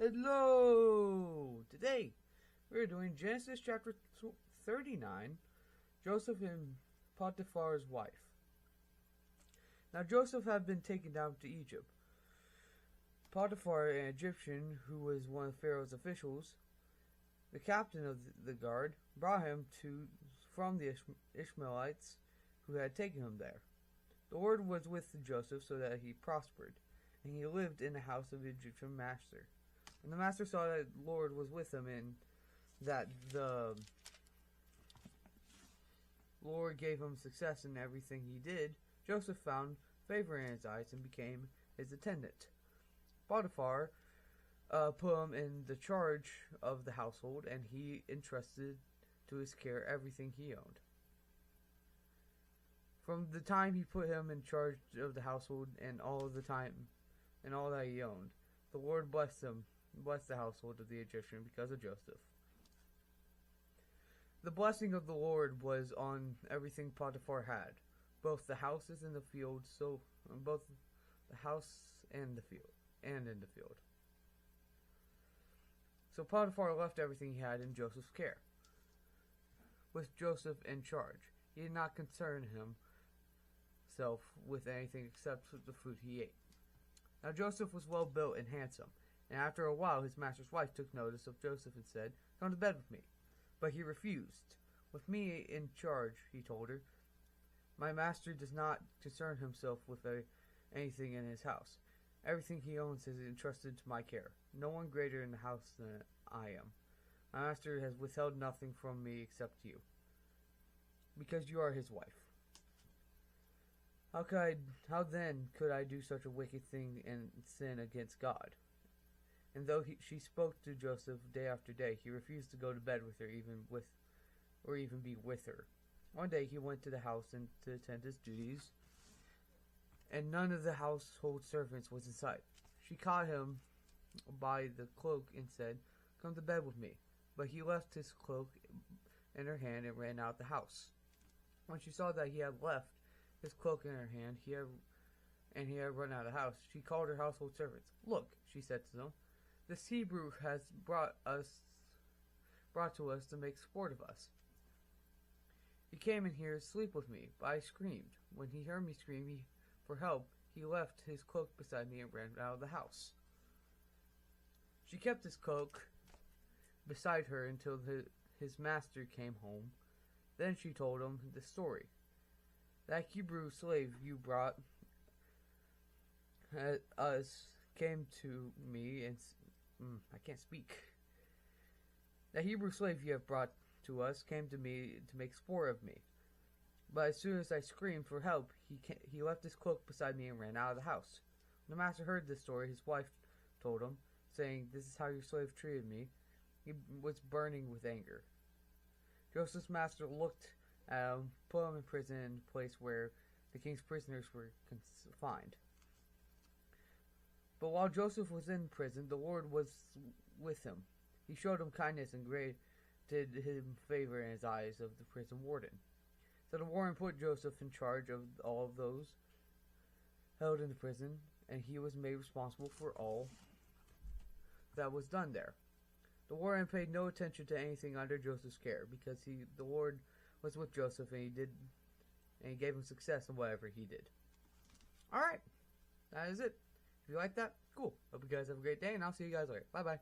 Hello! Today we're doing Genesis chapter 39, Joseph and Potiphar's wife. Now Joseph had been taken down to Egypt. Potiphar, an Egyptian who was one of Pharaoh's officials, the captain of the guard, brought him from the Ishmaelites who had taken him there. The Lord was with Joseph so that he prospered, and he lived in the house of the Egyptian master. When the master saw that the Lord was with him and that the Lord gave him success in everything he did, Joseph found favor in his eyes and became his attendant. Potiphar put him in the charge of the household, and he entrusted to his care everything he owned. From the time he put him in charge of the household and all that he owned, the Lord blessed the household of the Egyptian because of Joseph. The blessing of the Lord was on everything Potiphar had, both the houses and the field, both the house and the field, and in the field. So Potiphar left everything he had in Joseph's care, with Joseph in charge. He did not concern himself with anything except the food he ate. Now Joseph was well built and handsome, and after a while his master's wife took notice of Joseph and said, "Come to bed with me." But he refused. "With me in charge," he told her, "my master does not concern himself with anything in his house. Everything he owns is entrusted to my care. No one greater in the house than I am. My master has withheld nothing from me except you, because you are his wife. How then could I do such a wicked thing and sin against God?" And though she spoke to Joseph day after day, he refused to go to bed with her, or even be with her. One day he went to the house and to attend his duties, and none of the household servants was in sight. She caught him by the cloak and said, "Come to bed with me." But he left his cloak in her hand and ran out the house. When she saw that he had left his cloak in her hand, he had run out of the house, she called her household servants. "Look," she said to them, "this Hebrew has brought to us to make sport of us. He came in here to sleep with me, but I screamed. When he heard me scream for help, he left his cloak beside me and ran out of the house." She kept his cloak beside her until his master came home. Then she told him the story. "That Hebrew slave you brought us came to me and I can't speak. That Hebrew slave you have brought to us came to me to make sport of me. But as soon as I screamed for help, he left his cloak beside me and ran out of the house." When the master heard this story, his wife told him, saying, "This is how your slave treated me." He was burning with anger. Joseph's master looked at him, put him in prison in the place where the king's prisoners were confined. But while Joseph was in prison, the Lord was with him. He showed him kindness and granted him favor in his eyes of the prison warden. So the warden put Joseph in charge of all of those held in the prison, and he was made responsible for all that was done there. The warden paid no attention to anything under Joseph's care, because the Lord was with Joseph, and he gave him success in whatever he did. Alright, that is it. If you like that, cool. Hope you guys have a great day, and I'll see you guys later. Bye-bye.